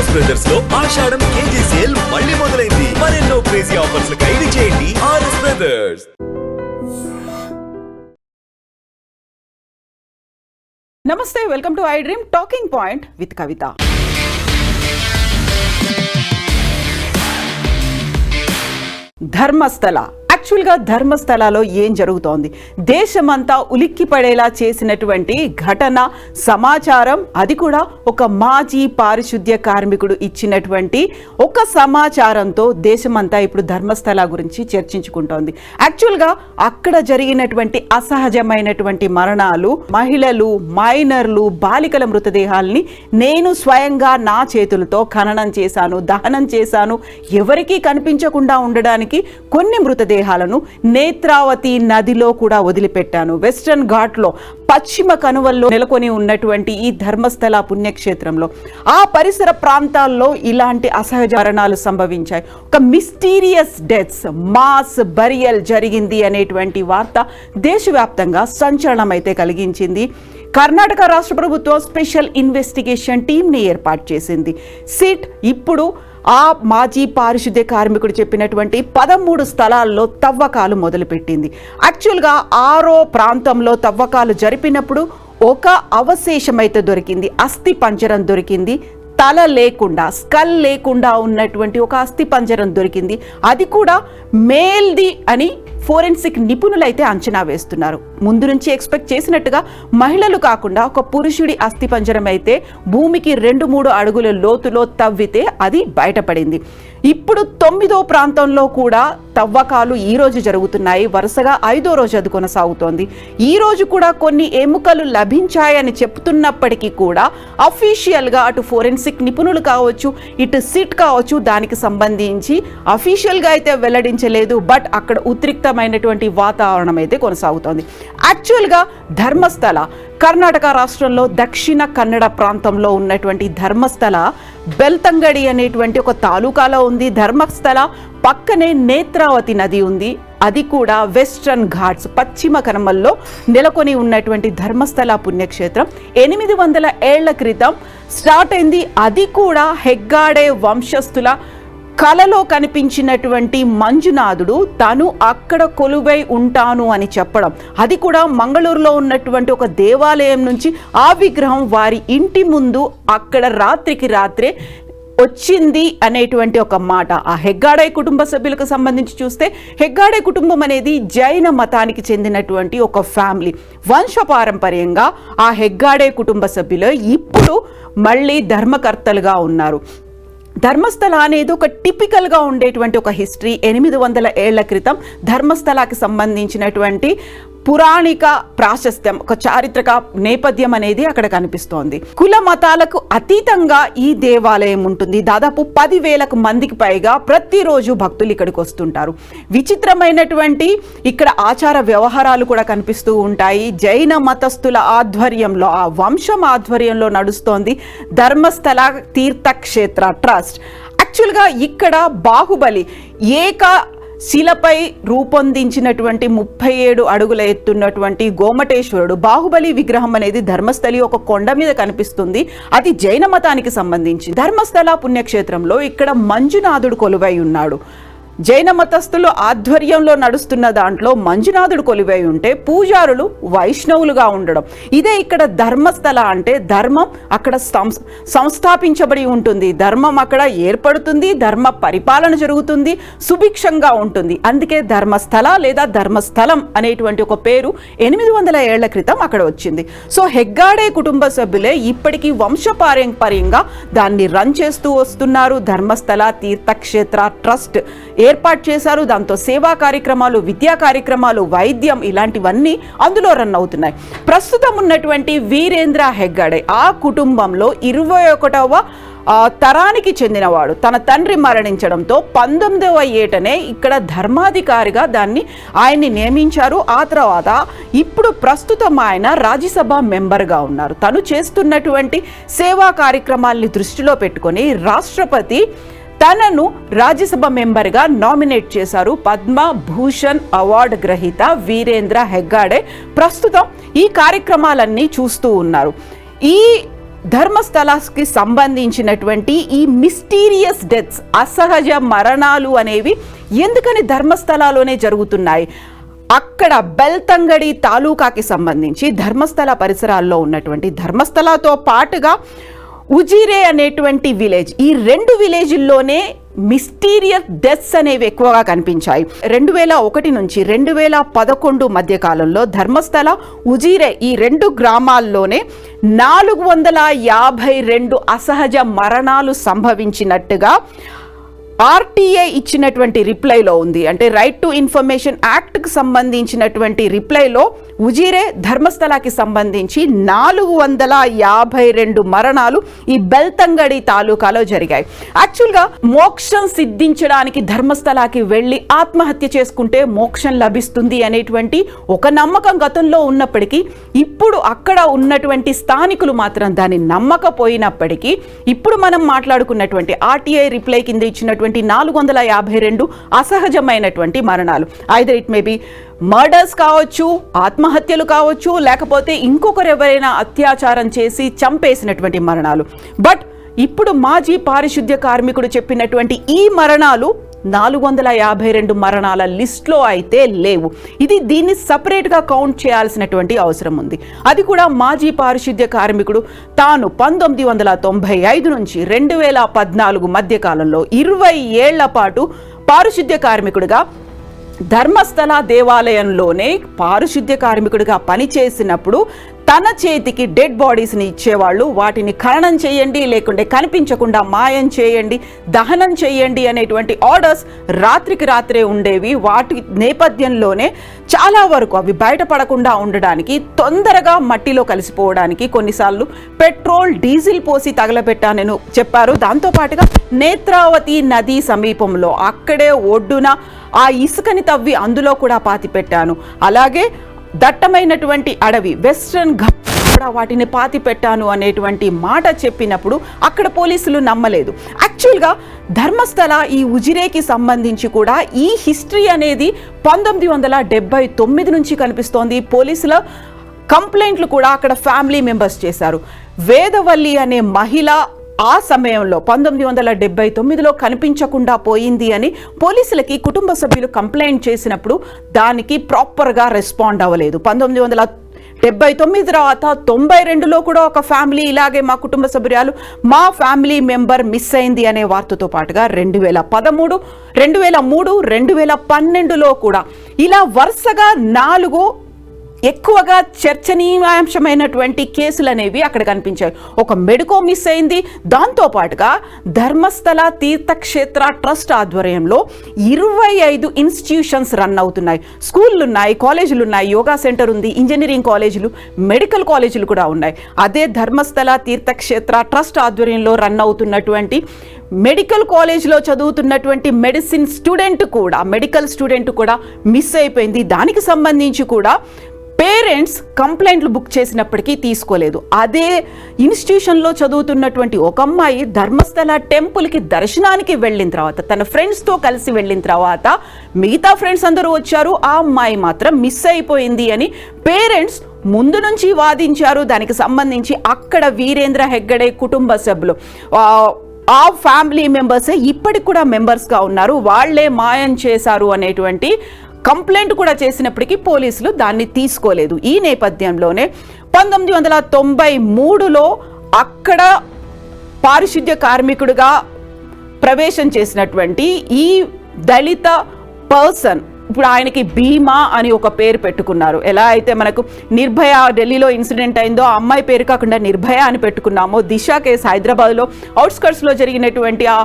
RS brothers లో ఆషాఢం KG sale మళ్ళీ మొదలైంది. మరెన్నో క్రేజీ ఆఫర్స్ ఖైదీ చేయండి ఆర్ఎస్ బ్రదర్స్. నమస్తే, welcome to iDream talking point with Kavitha. Dharmasthala, యాక్చువల్గా ధర్మస్థలలో ఏం జరుగుతోంది, దేశమంతా ఉలిక్కి పడేలా చేసినటువంటి ఘటన, సమాచారం, అది కూడా ఒక మాజీ పారిశుద్ధ్య కార్మికుడు ఇచ్చినటువంటి ఒక సమాచారంతో దేశమంతా ఇప్పుడు ధర్మస్థల గురించి చర్చించుకుంటోంది. యాక్చువల్గా అక్కడ జరిగినటువంటి అసహజమైనటువంటి మరణాలు, మహిళలు, మైనర్లు, బాలికల మృతదేహాల్ని నేను స్వయంగా నా చేతులతో ఖననం చేశాను, దహనం చేశాను. ఎవరికీ కనిపించకుండా ఉండడానికి కొన్ని మృతదేహాలను నేత్రావతి నదిలో కూడా వదిలిపెట్టాను. వెస్టర్న్ ఘాట్లో పశ్చిమ కనువల్లో నెలకొని ఉన్నటువంటి ఈ ధర్మస్థల పుణ్యక్షేత్రంలో ఆ పరిసర ప్రాంతాల్లో ఇలాంటి అసహజ మరణాలు సంభవించాయి. ఒక మిస్టీరియస్ డెత్స్, మాస్ బరియల్ జరిగింది అనేటువంటి వార్త దేశవ్యాప్తంగా సంచలనం అయితే కలిగించింది. కర్ణాటక రాష్ట్ర ప్రభుత్వం స్పెషల్ ఇన్వెస్టిగేషన్ టీంని ఏర్పాటు చేసింది. సిట్ ఇప్పుడు ఆ మాజీ పారిశుద్ధ్య కార్మికుడు చెప్పినటువంటి 13 స్థలాల్లో తవ్వకాలు మొదలుపెట్టింది. యాక్చువల్గా 6వ ప్రాంతంలో తవ్వకాలు జరిపినప్పుడు ఒక అవశేషం అయితే దొరికింది, అస్థి పంజరం దొరికింది. తల లేకుండా, స్కల్ లేకుండా ఉన్నటువంటి ఒక అస్థి పంజరం దొరికింది. అది కూడా మేల్ది అని ఫోరెన్సిక్ నిపుణులైతే అంచనా వేస్తున్నారు. ముందు నుంచి ఎక్స్పెక్ట్ చేసినట్టుగా మహిళలు కాకుండా ఒక పురుషుడి అస్థి పంజరం అయితే భూమికి 2-3 అడుగుల లోతులో తవ్వితే అది బయటపడింది. ఇప్పుడు 9వ ప్రాంతంలో కూడా తవ్వకాలు ఈ రోజు జరుగుతున్నాయి. వరుసగా 5వ రోజు అది కొనసాగుతోంది. ఈ రోజు కూడా కొన్ని ఎముకలు లభించాయని చెప్తున్నప్పటికీ కూడా అఫీషియల్గా అటు ఫోరెన్సిక్ నిపుణులు కావచ్చు, ఇటు సిట్ కావచ్చు, దానికి సంబంధించి అఫీషియల్గా అయితే వెల్లడించలేదు. బట్ అక్కడ ఉద్రిక్తమైనటువంటి వాతావరణం అయితే కొనసాగుతోంది. యాక్చువల్గా ధర్మస్థల కర్ణాటక రాష్ట్రంలో దక్షిణ కన్నడ ప్రాంతంలో ఉన్నటువంటి ధర్మస్థల బెల్తంగడి అనేటువంటి ఒక తాలూకాలో ఉంది. ధర్మస్థల పక్కనే నేత్రావతి నది ఉంది. అది కూడా వెస్టర్న్ ఘాట్స్ పశ్చిమ కనుమల్లో నెలకొని ఉన్నటువంటి ధర్మస్థల పుణ్యక్షేత్రం 800 ఏళ్ల క్రితం స్టార్ట్ అయింది. అది కూడా హెగ్గాడే వంశస్థుల కలలో కనిపించినటువంటి మంజునాథుడు తను అక్కడ కొలువై ఉంటాను అని చెప్పడం, అది కూడా మంగళూరులో ఉన్నటువంటి ఒక దేవాలయం నుంచి ఆ విగ్రహం వారి ఇంటి ముందు అక్కడ రాత్రికి రాత్రే వచ్చింది అనేటువంటి ఒక మాట. ఆ హెగ్గాడే కుటుంబ సభ్యులకు సంబంధించి చూస్తే, హెగ్గాడే కుటుంబం అనేది జైన మతానికి చెందినటువంటి ఒక ఫ్యామిలీ. వంశపారంపర్యంగా ఆ హెగ్గాడే కుటుంబ సభ్యులు ఇప్పుడు మళ్ళీ ధర్మకర్తలుగా ఉన్నారు. ధర్మస్థల అనేది ఒక టిపికల్గా ఉండేటువంటి ఒక హిస్టరీ. 800 ఏళ్ల క్రితం ధర్మస్థలకి సంబంధించినటువంటి పురాణిక ప్రాశస్త్యం, ఒక చారిత్రక నేపథ్యం అనేది అక్కడ కనిపిస్తోంది. కుల మతాలకు అతీతంగా ఈ దేవాలయం ఉంటుంది. దాదాపు 10,000 మందికి పైగా ప్రతిరోజు భక్తులు ఇక్కడికి వస్తుంటారు. విచిత్రమైనటువంటి ఇక్కడ ఆచార వ్యవహారాలు కూడా కనిపిస్తూ ఉంటాయి. జైన మతస్థుల ఆధ్వర్యంలో, ఆ వంశం ఆధ్వర్యంలో నడుస్తోంది ధర్మస్థల తీర్థక్షేత్ర ట్రస్ట్. యాక్చువల్గా ఇక్కడ బాహుబలి శిలపై రూపొందించినటువంటి 37 అడుగుల ఎత్తున్నటువంటి గోమటేశ్వరుడు బాహుబలి విగ్రహం అనేది ధర్మస్థలి ఒక కొండ మీద కనిపిస్తుంది. అది జైన మతానికి సంబంధించి. ధర్మస్థల పుణ్యక్షేత్రంలో ఇక్కడ మంజునాథుడు కొలువై ఉన్నాడు. జైన మతస్థులు ఆధ్వర్యంలో నడుస్తున్న దాంట్లో మంజునాథుడు కొలువై ఉంటే పూజారులు వైష్ణవులుగా ఉండడం. ఇదే ఇక్కడ ధర్మస్థల అంటే ధర్మం అక్కడ సంస్థాపించబడి ఉంటుంది, ధర్మం అక్కడ ఏర్పడుతుంది, ధర్మ పరిపాలన జరుగుతుంది, సుభిక్షంగా ఉంటుంది. అందుకే ధర్మస్థల లేదా ధర్మస్థలం అనేటువంటి ఒక పేరు 800 ఏళ్ల క్రితం అక్కడ వచ్చింది. సో హెగ్గాడే కుటుంబ సభ్యులే ఇప్పటికీ వంశపారంపర్యంగా దాన్ని రన్ చేస్తూ వస్తున్నారు. ధర్మస్థల తీర్థక్షేత్ర ట్రస్ట్ ఏర్పాటు చేశారు. దాంతో సేవా కార్యక్రమాలు, విద్యా కార్యక్రమాలు, వైద్యం ఇలాంటివన్నీ అందులో రన్ అవుతున్నాయి. ప్రస్తుతం ఉన్నటువంటి వీరేంద్ర హెగ్గాడే ఆ కుటుంబంలో 21వ తరానికి చెందినవాడు. తన తండ్రి మరణించడంతో 19వ ఏటనే ఇక్కడ ధర్మాధికారిగా ఆయన్ని నియమించారు. ఆ తర్వాత ఇప్పుడు ప్రస్తుతం ఆయన రాజ్యసభ మెంబర్గా ఉన్నారు. తను చేస్తున్నటువంటి సేవా కార్యక్రమాల్ని దృష్టిలో పెట్టుకొని రాష్ట్రపతి తనను రాజ్యసభ మెంబర్గా నామినేట్ చేశారు. పద్మభూషణ్ అవార్డు గ్రహీత వీరేంద్ర హెగ్గాడే ప్రస్తుతం ఈ కార్యక్రమాలన్నీ చూస్తూ ఉన్నారు. ఈ ధర్మస్థలాకి సంబంధించినటువంటి ఈ మిస్టీరియస్ డెత్స్, అసహజ మరణాలు అనేవి ఎందుకని ధర్మస్థలాలోనే జరుగుతున్నాయి? అక్కడ బెల్తంగడి తాలూకాకి సంబంధించి ధర్మస్థల పరిసరాల్లో ఉన్నటువంటి, ధర్మస్థలతో పాటుగా ఉజిరే అనేటువంటి విలేజ్, ఈ 2 విలేజ్ల్లోనే మిస్టీరియస్ డెత్స్ అనేవి ఎక్కువగా కనిపించాయి. 2001 నుంచి 2011 మధ్య కాలంలో ధర్మస్థల, ఉజిరే ఈ 2 గ్రామాల్లోనే 452 అసహజ మరణాలు సంభవించినట్టుగా ఆర్టీఐ ఇచ్చినటువంటి రిప్లైలో ఉంది. అంటే రైట్ టు ఇన్ఫర్మేషన్ యాక్ట్కి సంబంధించినటువంటి రిప్లైలో ఉజిరే, ధర్మస్థలకి సంబంధించి 452 మరణాలు ఈ బెల్తంగడి తాలూకాలో జరిగాయి. యాక్చువల్గా మోక్షం సిద్ధించడానికి ధర్మస్థలకి వెళ్ళి ఆత్మహత్య చేసుకుంటే మోక్షం లభిస్తుంది అనేటువంటి ఒక నమ్మకం గతంలో ఉన్నప్పటికీ, ఇప్పుడు అక్కడ ఉన్నటువంటి స్థానికులు మాత్రం దాన్ని నమ్మకపోయినప్పటికీ, ఇప్పుడు మనం మాట్లాడుకున్నటువంటి ఆర్టీఐ రిప్లై కింద ఇచ్చినటువంటి 452 అసహజమైనటువంటి మరణాలు, either it may be murders కావచ్చు, ఆత్మహత్యలు కావచ్చు, లేకపోతే ఇంకొకరు ఎవరైనా అత్యాచారం చేసి చంపేసినటువంటి మరణాలు. బట్ ఇప్పుడు మాజీ పారిశుద్ధ్య కార్మికుడు చెప్పినటువంటి ఈ మరణాలు 452 మరణాల లిస్ట్లో అయితే లేవు. దీన్ని సపరేట్గా కౌంట్ చేయాల్సినటువంటి అవసరం ఉంది. అది కూడా మాజీ పారిశుద్ధ్య కార్మికుడు తాను 1995 నుంచి 2014 మధ్య కాలంలో 20 ఏళ్ల పాటు పారిశుద్ధ్య కార్మికుడిగా ధర్మస్థల దేవాలయంలోనే పారిశుద్ధ్య కార్మికుడిగా పనిచేసినప్పుడు తన చేతికి డెడ్ బాడీస్ని ఇచ్చేవాళ్ళు. వాటిని ఖననం చేయండి, లేకుంటే కనిపించకుండా మాయం చేయండి, దహనం చేయండి అనేటువంటి ఆర్డర్స్ రాత్రికి రాత్రే ఉండేవి. వాటి నేపథ్యంలోనే చాలా వరకు అవి బయటపడకుండా ఉండడానికి, తొందరగా మట్టిలో కలిసిపోవడానికి కొన్నిసార్లు పెట్రోల్, డీజిల్ పోసి తగలబెట్టానని చెప్పారు. దాంతోపాటుగా నేత్రావతి నది సమీపంలో అక్కడే ఒడ్డున ఆ ఇసుకని తవ్వి అందులో కూడా పాతి పెట్టాను. అలాగే దట్టమైనటువంటి అడవి, వెస్ట్రన్ ఘాట్ కూడా వాటిని పాతి పెట్టాను అనేటువంటి మాట చెప్పినప్పుడు అక్కడ పోలీసులు నమ్మలేదు. యాక్చువల్గా ధర్మస్థల ఈ ఉజిరేకి సంబంధించి కూడా ఈ హిస్టరీ అనేది 1979 నుంచి కనిపిస్తోంది. పోలీసుల కంప్లైంట్లు కూడా అక్కడ ఫ్యామిలీ మెంబర్స్ చేశారు. వేదవల్లి అనే మహిళ ఆ సమయంలో 1979లో కనిపించకుండా పోయింది అని పోలీసులకి కుటుంబ సభ్యులు కంప్లైంట్ చేసినప్పుడు దానికి ప్రాపర్గా రెస్పాండ్ అవ్వలేదు. 1979 తర్వాత 92లో కూడా ఒక ఫ్యామిలీ ఇలాగే మా కుటుంబ సభ్యురాలు, మా ఫ్యామిలీ మెంబర్ మిస్ అయింది అనే వార్తతో పాటుగా 2013, 2003, 2012లో కూడా ఇలా వరుసగా 4 ఎక్కువగా చర్చనీయాంశమైనటువంటి కేసులు అనేవి అక్కడ కనిపించాయి. ఒక మెడికో మిస్ అయింది. దాంతోపాటుగా ధర్మస్థల తీర్థక్షేత్ర ట్రస్ట్ ఆధ్వర్యంలో 25 ఇన్స్టిట్యూషన్స్ రన్ అవుతున్నాయి. స్కూళ్ళు ఉన్నాయి, కాలేజీలు ఉన్నాయి, యోగా సెంటర్ ఉంది, ఇంజనీరింగ్ కాలేజీలు, మెడికల్ కాలేజీలు కూడా ఉన్నాయి. అదే ధర్మస్థల తీర్థక్షేత్ర ట్రస్ట్ ఆధ్వర్యంలో రన్ అవుతున్నటువంటి మెడికల్ కాలేజ్లో చదువుతున్నటువంటి మెడికల్ స్టూడెంట్ కూడా మిస్ అయిపోయింది. దానికి సంబంధించి కూడా పేరెంట్స్ కంప్లైంట్లు బుక్ చేసినప్పటికీ తీసుకోలేదు. అదే ఇన్స్టిట్యూషన్లో చదువుతున్నటువంటి ఒక అమ్మాయి ధర్మస్థల టెంపుల్కి దర్శనానికి వెళ్ళిన తర్వాత, తన ఫ్రెండ్స్తో కలిసి వెళ్ళిన తర్వాత మిగతా ఫ్రెండ్స్ అందరూ వచ్చారు, ఆ అమ్మాయి మాత్రం మిస్ అయిపోయింది అని పేరెంట్స్ ముందు నుంచి వాదించారు. దానికి సంబంధించి అక్కడ వీరేంద్ర హెగ్గడే కుటుంబ సభ్యులు, ఆ ఫ్యామిలీ మెంబర్సే ఇప్పటికి కూడా మెంబర్స్గా ఉన్నారు, వాళ్లే మాయం చేశారు అనేటువంటి కంప్లైంట్ కూడా చేసినప్పటికీ పోలీసులు దాన్ని తీసుకోలేదు. ఈ నేపథ్యంలోనే 1993లో అక్కడ పారిశుద్ధ్య కార్మికుడిగా ప్రవేశం చేసినటువంటి ఈ దళిత పర్సన్, ఇప్పుడు ఆయనకి భీమా అని ఒక పేరు పెట్టుకున్నారు. ఎలా అయితే మనకు నిర్భయ ఢిల్లీలో ఇన్సిడెంట్ అయిందో ఆ అమ్మాయి పేరు కాకుండా నిర్భయ అని పెట్టుకున్నామో, దిశ కేసు హైదరాబాద్లో అవుట్స్కర్ట్స్లో జరిగినటువంటి ఆ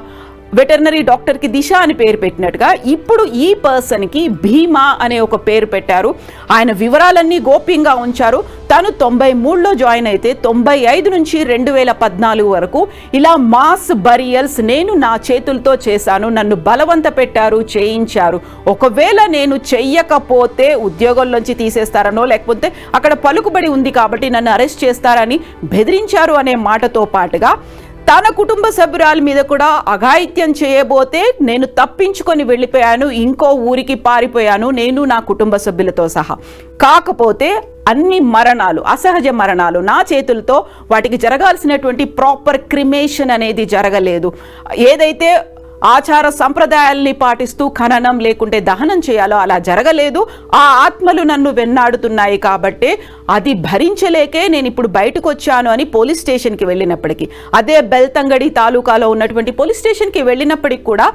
వెటర్నరీ డాక్టర్కి దిశ అని పేరు పెట్టినట్టుగా ఇప్పుడు ఈ పర్సన్కి భీమా అనే ఒక పేరు పెట్టారు. ఆయన వివరాలన్నీ గోప్యంగా ఉంచారు. తను 93లో జాయిన్ అయితే 95 నుంచి 2014 వరకు ఇలా మాస్ బరియల్స్ నేను నా చేతులతో చేశాను, నన్ను బలవంత పెట్టారు, చేయించారు. ఒకవేళ నేను చెయ్యకపోతే ఉద్యోగంలోంచి తీసేస్తారనో, లేకపోతే అక్కడ పలుకుబడి ఉంది కాబట్టి నన్ను అరెస్ట్ చేస్తారని బెదిరించారు అనే మాటతో పాటుగా తన కుటుంబ సభ్యురాల మీద కూడా అఘాయిత్యం చేయబోతే నేను తప్పించుకొని వెళ్ళిపోయాను, ఇంకో ఊరికి పారిపోయాను, నేను నా కుటుంబ సభ్యులతో సహా. కాకపోతే అన్ని మరణాలు అసహజ మరణాలు నా చేతులతో, వాటికి జరగాల్సినటువంటి ప్రాపర్ క్రిమేషన్ అనేది జరగలేదు. ఏదైతే ఆచార సంప్రదాయాల్ని పాటిస్తూ ఖననం లేకుంటే దహనం చేయాలో అలా జరగలేదు. ఆ ఆత్మలు నన్ను వెన్నాడుతున్నాయి కాబట్టి అది భరించలేకే నేను ఇప్పుడు బయటకు వచ్చాను అని పోలీస్ స్టేషన్కి వెళ్ళినప్పటికీ, అదే బెల్తంగడి తాలూకాలో ఉన్నటువంటి పోలీస్ స్టేషన్కి వెళ్ళినప్పటికి కూడా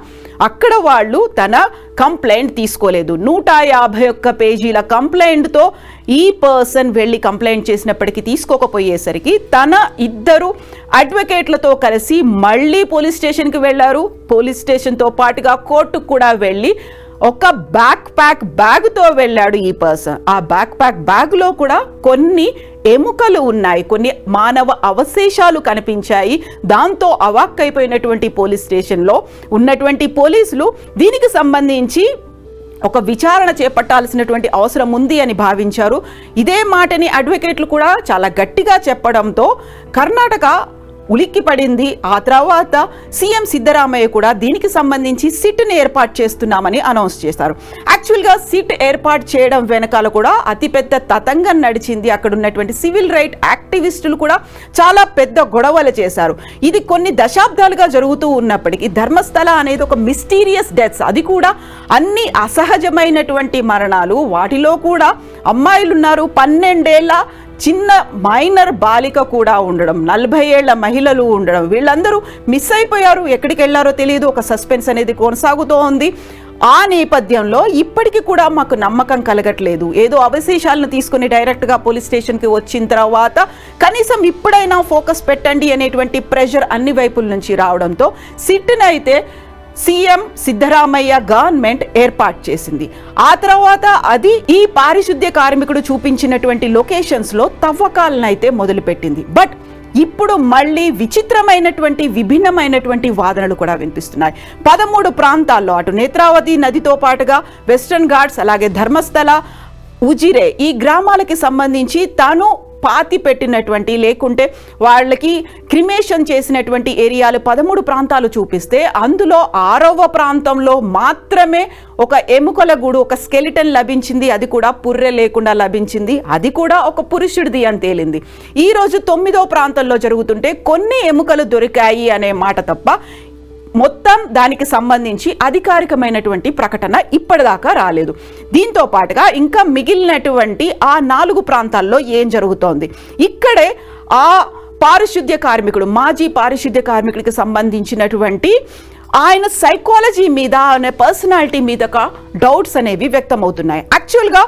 అక్కడ వాళ్ళు తన కంప్లైంట్ తీసుకోలేదు. 151 పేజీల కంప్లైంట్తో ఈ పర్సన్ వెళ్ళి కంప్లైంట్ చేసినప్పటికీ తీసుకోకపోయేసరికి తన 2 అడ్వకేట్లతో కలిసి మళ్ళీ పోలీస్ స్టేషన్కి వెళ్ళారు. పోలీస్ స్టేషన్తో పాటుగా కోర్టుకు కూడా వెళ్ళి ఒక బ్యాగ్తో వెళ్ళాడు ఈ పర్సన్. ఆ బ్యాగ్లో కూడా కొన్ని ఎముకలు ఉన్నాయి, కొన్ని మానవ అవశేషాలు కనిపించాయి. దాంతో అవాక్కైపోయినటువంటి పోలీస్ స్టేషన్లో ఉన్నటువంటి పోలీసులు దీనికి సంబంధించి ఒక విచారణ చేపట్టాల్సినటువంటి అవసరం ఉంది అని భావించారు. ఇదే మాటని అడ్వకేట్లు కూడా చాలా గట్టిగా చెప్పడంతో కర్ణాటక ఉలిక్కి పడింది. ఆ తర్వాత సీఎం సిద్ధరామయ్య కూడా దీనికి సంబంధించి సిట్ని ఏర్పాటు చేస్తున్నామని అనౌన్స్ చేశారు. యాక్చువల్గా సిట్ ఏర్పాటు చేయడం వెనకాల కూడా అతిపెద్ద తతంగం నడిచింది. అక్కడ ఉన్నటువంటి సివిల్ రైట్ యాక్టివిస్టులు కూడా చాలా పెద్ద గొడవలు చేశారు. ఇది కొన్ని దశాబ్దాలుగా జరుగుతూ ఉన్నప్పటికీ ధర్మస్థల అనేది ఒక మిస్టీరియస్ డెత్స్, అది కూడా అన్ని అసహజమైనటువంటి మరణాలు. వాటిలో కూడా అమ్మాయిలు ఉన్నారు, 12 ఏళ్ల చిన్న మైనర్ బాలిక కూడా ఉండడం, 40 ఏళ్ల మహిళలు ఉండడం, వీళ్ళందరూ మిస్ అయిపోయారు. ఎక్కడికి వెళ్ళారో తెలియదు. ఒక సస్పెన్స్ అనేది కొనసాగుతూ ఉంది. ఆ నేపథ్యంలో ఇప్పటికీ కూడా మాకు నమ్మకం కలగట్లేదు. ఏదో అవశేషాలను తీసుకుని డైరెక్ట్గా పోలీస్ స్టేషన్కి వచ్చిన తర్వాత కనీసం ఇప్పుడైనా ఫోకస్ పెట్టండి అనేటువంటి ప్రెషర్ అన్ని వైపుల నుంచి రావడంతో సిట్ని అయితే సీఎం సిద్ధరామయ్య గవర్నమెంట్ ఏర్పాటు చేసింది. ఆ తర్వాత అది ఈ పారిశుద్ధ్య కార్మికుడు చూపించినటువంటి లొకేషన్స్లో తవ్వకాలను అయితే మొదలుపెట్టింది. బట్ ఇప్పుడు మళ్ళీ విచిత్రమైనటువంటి విభిన్నమైనటువంటి వాదనలు కూడా వినిపిస్తున్నాయి. 13 ప్రాంతాల్లో అటు నేత్రావతి నదితో పాటుగా వెస్టర్న్ ఘాట్స్, అలాగే ధర్మస్థల, ఉజిరే ఈ గ్రామాలకి సంబంధించి తాను పాతి పెట్టినటువంటి లేకుంటే వాళ్ళకి క్రిమేషన్ చేసినటువంటి ఏరియాలు 13 ప్రాంతాలు చూపిస్తే అందులో 6వ ప్రాంతంలో మాత్రమే ఒక ఎముకల గూడు, ఒక స్కెలిటన్ లభించింది. అది కూడా పుర్రె లేకుండా లభించింది. అది కూడా ఒక పురుషుడిది అని తేలింది. ఈరోజు 9వ ప్రాంతంలో జరుగుతుంటే కొన్ని ఎముకలు దొరికాయి అనే మాట తప్ప మొత్తం దానికి సంబంధించి అధికారికమైనటువంటి ప్రకటన ఇప్పటిదాకా రాలేదు. దీంతో పాటుగా ఇంకా మిగిలినటువంటి ఆ 4 ప్రాంతాల్లో ఏం జరుగుతోంది, ఇక్కడే ఆ పారిశుద్ధ్య కార్మికుడు, మాజీ పారిశుద్ధ్య కార్మికుడికి సంబంధించినటువంటి ఆయన సైకాలజీ మీద, ఆయన పర్సనాలిటీ మీద డౌట్స్ అనేవి వ్యక్తమవుతున్నాయి. యాక్చువల్గా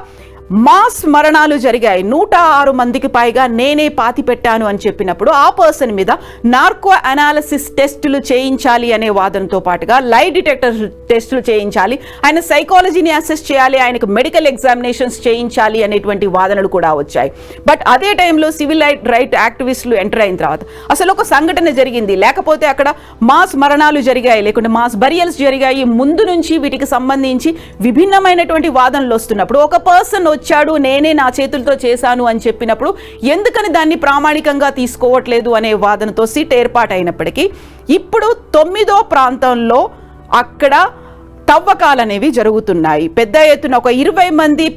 మాస్ మరణాలు జరిగాయి, 106 మందికి పైగా నేనే పాతి పెట్టాను అని చెప్పినప్పుడు ఆ పర్సన్ మీద నార్కో అనాలిసిస్ టెస్టులు చేయించాలి అనే వాదనతో పాటుగా లై డిటెక్టర్ టెస్టులు చేయించాలి, ఆయన సైకాలజీని అసెస్ చేయాలి, ఆయనకు మెడికల్ ఎగ్జామినేషన్స్ చేయించాలి అనేటువంటి వాదనలు కూడా వచ్చాయి. బట్ అదే టైంలో సివిల్ రైట్ యాక్టివిస్టులు ఎంటర్ అయిన తర్వాత అసలు ఒక సంఘటన జరిగింది, లేకపోతే అక్కడ మాస్ మరణాలు జరిగాయి, లేకుంటే మాస్ బరియల్స్ జరిగాయి, ముందు నుంచి వీటికి సంబంధించి విభిన్నమైనటువంటి వాదనలు వస్తున్నప్పుడు ఒక పర్సన్ వచ్చాడు, నేనే నా చేతులతో చేశాను అని చెప్పినప్పుడు ఎందుకని దాన్ని ప్రామాణికంగా తీసుకోవట్లేదు అనే వాదనతో సిట్ ఏర్పాటైనప్పటికీ ఇప్పుడు 9వ ప్రాంతంలో అక్కడ తవ్వకాలు అనేవి జరుగుతున్నాయి. పెద్ద ఎత్తున ఒక 20 మంది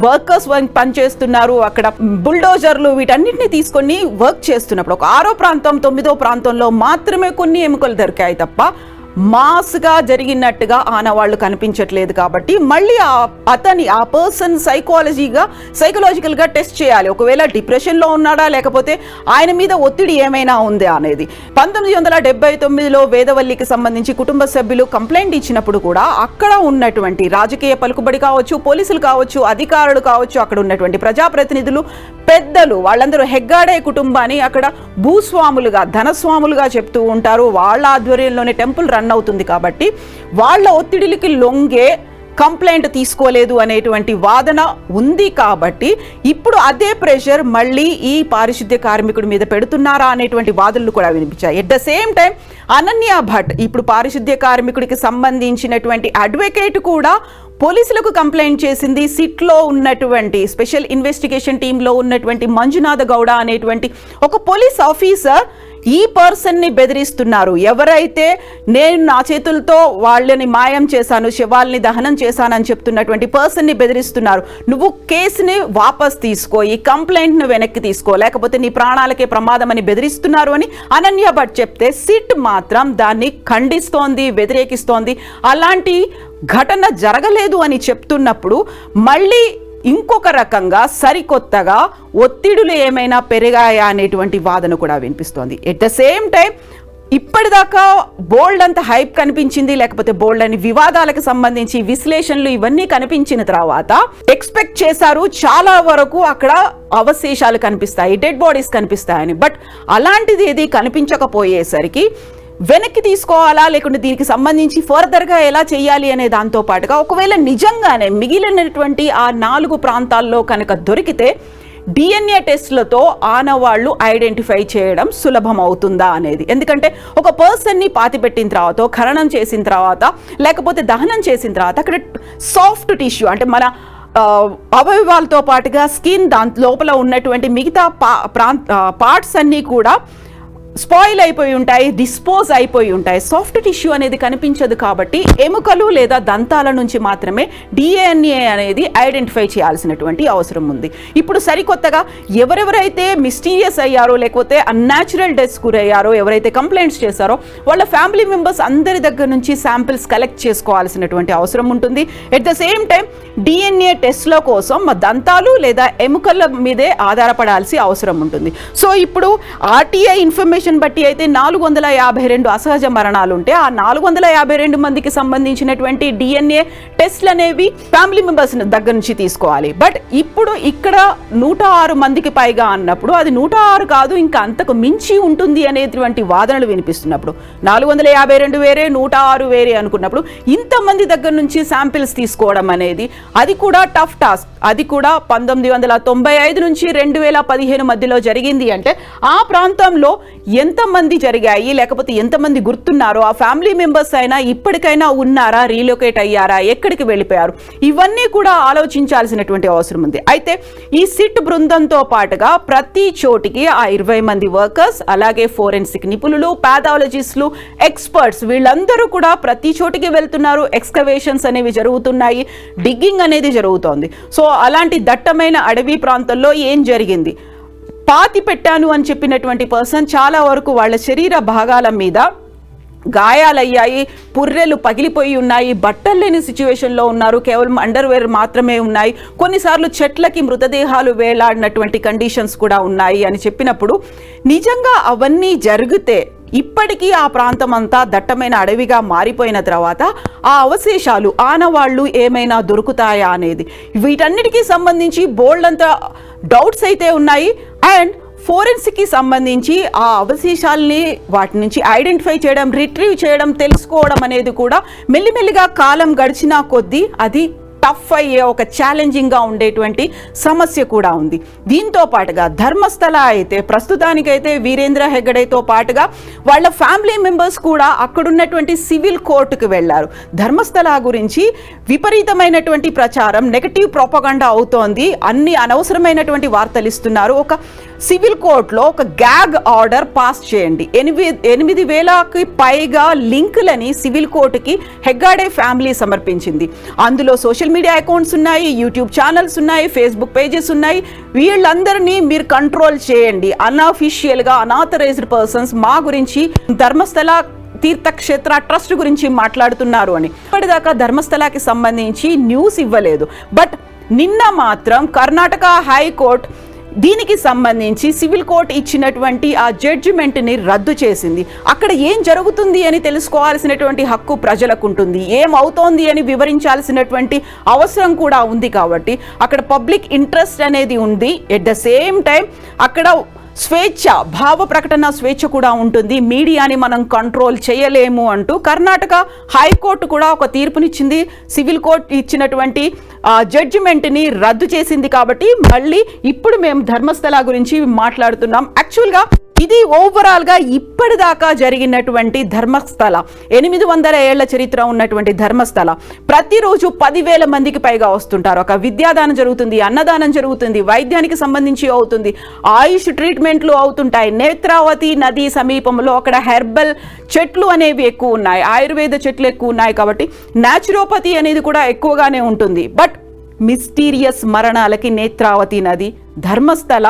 వర్కర్స్ పనిచేస్తున్నారు. అక్కడ బుల్డోజర్లు వీటన్నిటిని తీసుకొని వర్క్ చేస్తున్నప్పుడు ఒక 6వ ప్రాంతం 9వ ప్రాంతంలో మాత్రమే కొన్ని ఎముకలు దొరికాయి తప్ప మాస్గా జరిగినట్టుగా ఆనవాళ్లు కనిపించట్లేదు. కాబట్టి మళ్ళీ ఆ పర్సన్ సైకలాజికల్గా టెస్ట్ చేయాలి. ఒకవేళ డిప్రెషన్లో ఉన్నాడా, లేకపోతే ఆయన మీద ఒత్తిడి ఏమైనా ఉందా అనేది. 1979లో వేదవల్లికి సంబంధించి కుటుంబ సభ్యులు కంప్లైంట్ ఇచ్చినప్పుడు కూడా అక్కడ ఉన్నటువంటి రాజకీయ పలుకుబడి కావచ్చు, పోలీసులు కావచ్చు, అధికారులు కావచ్చు, అక్కడ ఉన్నటువంటి ప్రజాప్రతినిధులు, పెద్దలు, వాళ్ళందరూ హెగ్గాడే కుటుంబాన్ని అక్కడ భూస్వాములుగా, ధనస్వాములుగా చెప్తూ ఉంటారు. వాళ్ళ ఆధ్వర్యంలోనే టెంపుల్ రన్ అవుతుంది కాబట్టి వాళ్ళ ఒత్తిడికి లొంగే కంప్లైంట్ తీసుకోలేదు అనేటువంటి వాదన ఉంది. కాబట్టి ఇప్పుడు అదే ప్రెషర్ మళ్ళీ ఈ పారిశుద్ధ్య కార్మికుడి మీద పెడుతున్నారా అనేటువంటి వాదనలు కూడా వినిపించాయి. At the same time Ananya Bhatt, ఇప్పుడు పారిశుద్ధ్య కార్మికుడికి సంబంధించినటువంటి అడ్వకేట్ కూడా పోలీసులకు కంప్లైంట్ చేసింది సిట్లో ఉన్నటువంటి స్పెషల్ ఇన్వెస్టిగేషన్ టీంలో ఉన్నటువంటి మంజునాథ గౌడ అనేటువంటి ఒక పోలీస్ ఆఫీసర్ ఈ పర్సన్ని బెదిరిస్తున్నారు. ఎవరైతే నేను నా చేతులతో వాళ్ళని మాయం చేశాను, శవాల్ని దహనం చేశానని చెప్తున్నటువంటి పర్సన్ని బెదిరిస్తున్నారు. నువ్వు కేసుని వాపస్ తీసుకో, ఈ కంప్లైంట్ను వెనక్కి తీసుకో, లేకపోతే నీ ప్రాణాలకే ప్రమాదం అని బెదిరిస్తున్నారు అని అనన్య భట్ చెప్తే సిట్ మాత్రం దాన్ని ఖండిస్తోంది, వ్యతిరేకిస్తోంది. అలాంటి ఘటన జరగలేదు అని చెప్తున్నప్పుడు మళ్ళీ ఇంకొక రకంగా సరికొత్తగా ఒత్తిడులు ఏమైనా పెరిగాయా అనేటువంటి వాదన కూడా వినిపిస్తోంది. ఎట్ ద సేమ్ టైం ఇప్పటిదాకా బోల్డ్ అంత హైప్ కనిపించింది, లేకపోతే బోల్డ్ అని వివాదాలకు సంబంధించి విశ్లేషణలు ఇవన్నీ కనిపించిన తర్వాత ఎక్స్పెక్ట్ చేశారు చాలా వరకు అక్కడ అవశేషాలు కనిపిస్తాయి, డెడ్ బాడీస్ కనిపిస్తాయని. బట్ అలాంటిది ఏది కనిపించకపోయేసరికి వెనక్కి తీసుకోవాలా లేకుంటే దీనికి సంబంధించి ఫర్దర్గా ఎలా చేయాలి అనే దాంతో పాటుగా ఒకవేళ నిజంగానే మిగిలినటువంటి ఆ 4 ప్రాంతాల్లో కనుక దొరికితే DNA టెస్ట్లతో ఆనవాళ్లు ఐడెంటిఫై చేయడం సులభం అవుతుందా అనేది. ఎందుకంటే ఒక పర్సన్ని పాతిపెట్టిన తర్వాత, ఖననం చేసిన తర్వాత, లేకపోతే దహనం చేసిన తర్వాత అక్కడ సాఫ్ట్ టిష్యూ అంటే మన అవయవాలతో పాటుగా స్కిన్ దాని లోపల ఉన్నటువంటి మిగతా పార్ట్స్ అన్నీ కూడా స్పాయిల్ అయిపోయి ఉంటాయి, డిస్పోజ్ అయిపోయి ఉంటాయి. సాఫ్ట్ టిష్యూ అనేది కనిపించదు కాబట్టి ఎముకలు లేదా దంతాల నుంచి మాత్రమే DNA అనేది ఐడెంటిఫై చేయాల్సినటువంటి అవసరం ఉంది. ఇప్పుడు సరికొత్తగా ఎవరెవరైతే మిస్టీరియస్ అయ్యారో లేకపోతే అన్యాచురల్ డెత్స్ గురయ్యారో, ఎవరైతే కంప్లైంట్స్ చేశారో వాళ్ళ ఫ్యామిలీ మెంబర్స్ అందరి దగ్గర నుంచి శాంపిల్స్ కలెక్ట్ చేసుకోవాల్సినటువంటి అవసరం ఉంటుంది. At the same time DNA టెస్ట్ల కోసం దంతాలు లేదా ఎముకల మీదే ఆధారపడాల్సి అవసరం ఉంటుంది. సో ఇప్పుడు RTI ఇన్ఫర్మేషన్ బట్టి అయితే 452 అసహజ మరణాలు ఉంటే ఆ 452 మందికి సంబంధించినటువంటి DNA టెస్ట్లు అనేవి ఫ్యామిలీ మెంబర్స్ దగ్గర నుంచి తీసుకోవాలి. బట్ ఇప్పుడు ఇక్కడ 106 మందికి పైగా అన్నప్పుడు అది 106 కాదు, ఇంకా అంతకు మించి ఉంటుంది అనేటువంటి వాదనలు వినిపిస్తున్నప్పుడు 452 వేరే 106 వేరే అనుకున్నప్పుడు ఇంతమంది దగ్గర నుంచి శాంపిల్స్ తీసుకోవడం అనేది అది కూడా టఫ్ టాస్క్. అది కూడా 1995 నుంచి 2015 మధ్యలో జరిగింది అంటే ఆ ప్రాంతంలో ఎంతమంది జరిగాయి, లేకపోతే ఎంతమంది గుర్తున్నారో, ఆ ఫ్యామిలీ మెంబర్స్ అయినా ఇప్పటికైనా ఉన్నారా, రీలొకేట్ అయ్యారా, ఎక్కడికి వెళ్ళిపోయారు, ఇవన్నీ కూడా ఆలోచించాల్సినటువంటి అవసరం ఉంది. అయితే ఈ సిట్ బృందంతో పాటుగా ప్రతి చోటికి ఆ 20 మంది వర్కర్స్, అలాగే ఫోరెన్సిక్ నిపుణులు, పాథాలజిస్టులు, ఎక్స్పర్ట్స్ వీళ్ళందరూ కూడా ప్రతి చోటికి వెళ్తున్నారు. ఎక్స్కవేషన్స్ అనేవి జరుగుతున్నాయి, డిగ్గింగ్ అనేది జరుగుతోంది. సో అలాంటి దట్టమైన అడవి ప్రాంతంలో ఏం జరిగింది, పాతి పెట్టాను అని చెప్పినటువంటి పర్సన్ చాలా వరకు వాళ్ళ శరీర భాగాల మీద గాయాలయ్యాయి, పుర్రెలు పగిలిపోయి ఉన్నాయి, బట్టలు లేని సిచ్యువేషన్లో ఉన్నారు, కేవలం అండర్వేర్ మాత్రమే ఉన్నాయి, కొన్నిసార్లు చెట్లకి మృతదేహాలు వేలాడినటువంటి కండిషన్స్ కూడా ఉన్నాయి అని చెప్పినప్పుడు నిజంగా అవన్నీ జరిగితే ఇప్పటికీ ఆ ప్రాంతం అంతా దట్టమైన అడవిగా మారిపోయిన తర్వాత ఆ అవశేషాలు ఆనవాళ్లు ఏమైనా దొరుకుతాయా అనేది వీటన్నిటికీ సంబంధించి బోల్డ్ అంత డౌట్స్ అయితే ఉన్నాయి. అండ్ ఫోరెన్సిక్కి సంబంధించి ఆ అవశేషాలని వాటి నుంచి ఐడెంటిఫై చేయడం, రిట్రీవ్ చేయడం, తెలుసుకోవడం అనేది కూడా మెల్లిమెల్లిగా కాలం గడిచినా కొద్దీ అది టఫ్ అయ్యే ఒక ఛాలెంజింగ్గా ఉండేటువంటి సమస్య కూడా ఉంది. దీంతో పాటుగా ధర్మస్థల అయితే ప్రస్తుతానికైతే వీరేంద్ర హెగ్గడేతో పాటుగా వాళ్ళ ఫ్యామిలీ మెంబర్స్ కూడా అక్కడున్నటువంటి సివిల్ కోర్టుకు వెళ్ళారు. ధర్మస్థల గురించి విపరీతమైనటువంటి ప్రచారం, నెగటివ్ ప్రొపగండా అవుతోంది, అన్ని అనవసరమైనటువంటి వార్తలు ఇస్తున్నారు. ఒక సివిల్ కోర్టులో ఒక గ్యాగ్ ఆర్డర్ పాస్ చేయండి. 8,000కి పైగా లింకులని సివిల్ కోర్టుకి హెగ్గాడే ఫ్యామిలీ సమర్పించింది. అందులో సోషల్ మీడియా అకౌంట్స్ ఉన్నాయి, యూట్యూబ్ ఛానల్స్ ఉన్నాయి, ఫేస్బుక్ పేజెస్ ఉన్నాయి. వీళ్ళందరినీ మీరు కంట్రోల్ చేయండి. అన్అఫీషియల్గా అనాథరైజ్డ్ పర్సన్స్ మా గురించి ధర్మస్థల తీర్థక్షేత్ర ట్రస్ట్ గురించి మాట్లాడుతున్నారు అని. ఇప్పటిదాకా ధర్మస్థలకి సంబంధించి న్యూస్ ఇవ్వలేదు. బట్ నిన్న మాత్రం కర్ణాటక హైకోర్టు దీనికి సంబంధించి సివిల్ కోర్ట్ ఇచ్చినటువంటి ఆ జడ్జిమెంట్ని రద్దు చేసింది. అక్కడ ఏం జరుగుతుంది అని తెలుసుకోవాల్సినటువంటి హక్కు ప్రజలకు ఉంటుంది, ఏమవుతోంది అని వివరించాల్సినటువంటి అవసరం కూడా ఉంది. కాబట్టి అక్కడ పబ్లిక్ ఇంట్రెస్ట్ అనేది ఉంది. ఎట్ ద సేమ్ టైం అక్కడ స్వేచ్ఛ, భావ ప్రకటన స్వేచ్ఛ కూడా ఉంటుంది. మీడియాని మనం కంట్రోల్ చేయలేము అంటూ కర్ణాటక హైకోర్టు కూడా ఒక తీర్పునిచ్చింది. సివిల్ కోర్టు ఇచ్చినటువంటి జడ్జిమెంట్ని రద్దు చేసింది. కాబట్టి మళ్ళీ ఇప్పుడు మేము ధర్మస్థల గురించి మాట్లాడుతున్నాం. యాక్చువల్గా ఇది ఓవరాల్ గా ఇప్పటిదాకా జరిగినటువంటి ధర్మస్థల 800 ఏళ్ల చరిత్ర ఉన్నటువంటి ధర్మస్థల. ప్రతిరోజు 10,000 మందికి పైగా వస్తుంటారు. ఒక విద్యాదానం జరుగుతుంది, అన్నదానం జరుగుతుంది, వైద్యానికి సంబంధించి అవుతుంది, ఆయుష్ ట్రీట్మెంట్లు అవుతుంటాయి. నేత్రావతి నది సమీపంలో అక్కడ హెర్బల్ చెట్లు అనేవి ఎక్కువ ఉన్నాయి, ఆయుర్వేద చెట్లు ఎక్కువ ఉన్నాయి, కాబట్టి న్యాచురోపతి అనేది కూడా ఎక్కువగానే ఉంటుంది. బట్ మిస్టీరియస్ మరణాలకి నేత్రావతి నది, ధర్మస్థల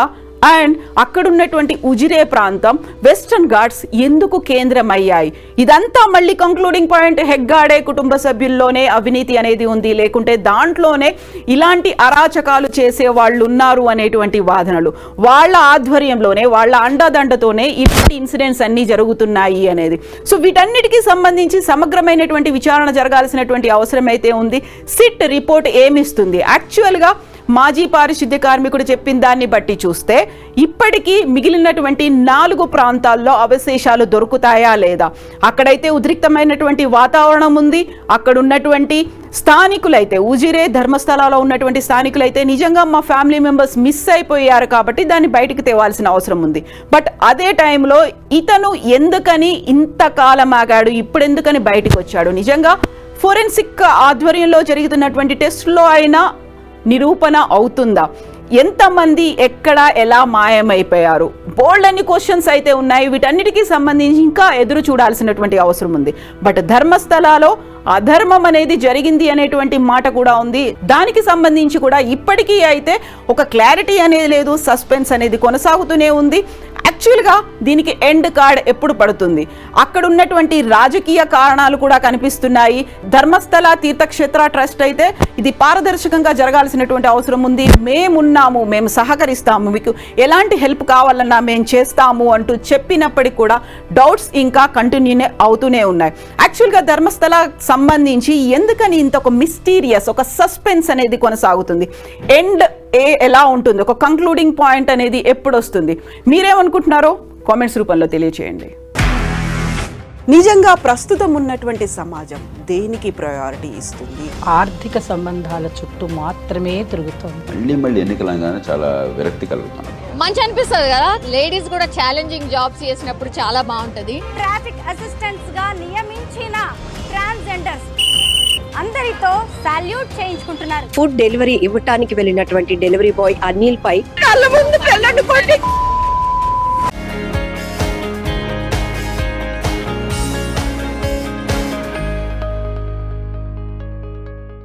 అండ్ అక్కడున్నటువంటి ఉజిరే ప్రాంతం, వెస్టర్న్ ఘాట్స్ ఎందుకు కేంద్రం అయ్యాయి? ఇదంతా మళ్ళీ కంక్లూడింగ్ పాయింట్ హెగ్గాడే కుటుంబ సభ్యుల్లోనే అవినీతి అనేది ఉంది, లేకుంటే దాంట్లోనే ఇలాంటి అరాచకాలు చేసే వాళ్ళు ఉన్నారు అనేటువంటి వాదనలు, వాళ్ళ ఆధ్వర్యంలోనే వాళ్ళ అండదండతోనే ఇలాంటి ఇన్సిడెంట్స్ అన్నీ జరుగుతున్నాయి అనేది. సో వీటన్నిటికీ సంబంధించి సమగ్రమైనటువంటి విచారణ జరగాల్సినటువంటి అవసరం అయితే ఉంది. సిట్ రిపోర్ట్ ఏమిస్తుంది? యాక్చువల్గా మాజీ పారిశుద్ధ్య కార్మికుడు చెప్పిన దాన్ని బట్టి చూస్తే ఇప్పటికీ మిగిలినటువంటి 4 ప్రాంతాల్లో అవశేషాలు దొరుకుతాయా లేదా? అక్కడైతే ఉద్రిక్తమైనటువంటి వాతావరణం ఉంది. అక్కడ ఉన్నటువంటి స్థానికులైతే, ఉజిరే ధర్మస్థలాలో ఉన్నటువంటి స్థానికులైతే నిజంగా మా ఫ్యామిలీ మెంబర్స్ మిస్ అయిపోయారు కాబట్టి దాన్ని బయటికి తేవాల్సిన అవసరం ఉంది. బట్ అదే టైంలో ఇతను ఎందుకని ఇంతకాలం ఆగాడు, ఇప్పుడు ఎందుకని బయటికి వచ్చాడు? నిజంగా ఫోరెన్సిక్ ఆధ్వర్యంలో జరుగుతున్నటువంటి టెస్టులో అయినా నిరూపణ అవుతుందా? ఎంతమంది ఎక్కడ ఎలా మాయమైపోయారు? బోల్డ్ అన్ని క్వశ్చన్స్ అయితే ఉన్నాయి. వీటన్నిటికీ సంబంధించి ఇంకా ఎదురు చూడాల్సినటువంటి అవసరం ఉంది. బట్ ధర్మస్థలాలో అధర్మం అనేది జరిగింది అనేటువంటి మాట కూడా ఉంది. దానికి సంబంధించి కూడా ఇప్పటికీ అయితే ఒక క్లారిటీ అనేది లేదు, సస్పెన్స్ అనేది కొనసాగుతూనే ఉంది. యాక్చువల్గా దీనికి ఎండ్ కార్డ్ ఎప్పుడు పడుతుంది? అక్కడ ఉన్నటువంటి రాజకీయ కారణాలు కూడా కనిపిస్తున్నాయి. ధర్మస్థల తీర్థక్షేత్ర ట్రస్ట్ అయితే ఇది పారదర్శకంగా జరగాల్సినటువంటి అవసరం ఉంది, మేమున్నాము, మేము సహకరిస్తాము, మీకు ఎలాంటి హెల్ప్ కావాలన్నా మేము చేస్తాము అంటూ చెప్పినప్పటికీ కూడా డౌట్స్ ఇంకా కంటిన్యూ అవుతూనే ఉన్నాయి. యాక్చువల్గా ధర్మస్థల సంబంధించి ఎందుకని ఇంత ఒక మిస్టీరియస్, ఒక సస్పెన్స్ అనేది కొనసాగుతుంది? ఎండ్ ఎలా ఉంటుంది? ఒక కంక్లూడింగ్ పాయింట్ అనేది ఎప్పుడు వస్తుంది? మీరేమనుకుంటున్నారో కామెంట్స్ రూపంలో తెలియచేయండి. నిజంగా ప్రస్తుతం ఉన్నటువంటి సమాజం దేనికి ప్రయారిటీ ఇస్తుంది? ఆర్థిక సంబంధాల చుట్టూ మాత్రమే తిరుగుతుంది. మళ్ళీ ఎన్నికలంగానే చాలా విరక్తి కలుగుతాం. మంచి అనిపిస్తుంది కదా, లేడీస్ కూడా ఛాలెంజింగ్ జాబ్స్ చేసినప్పుడు చాలా బాగుంటది. ట్రాఫిక్ అసిస్టెంట్స్ గా నియమించిన ట్రాన్స్జెండర్స్ అందరితో సాల్యూట్ చేయించుకుంటున్నారు. ఫుడ్ డెలివరీ ఇవ్వటానికి వెళ్ళినటువంటి డెలివరీ బాయ్ అనిల్ పై కళ్ళ ముందు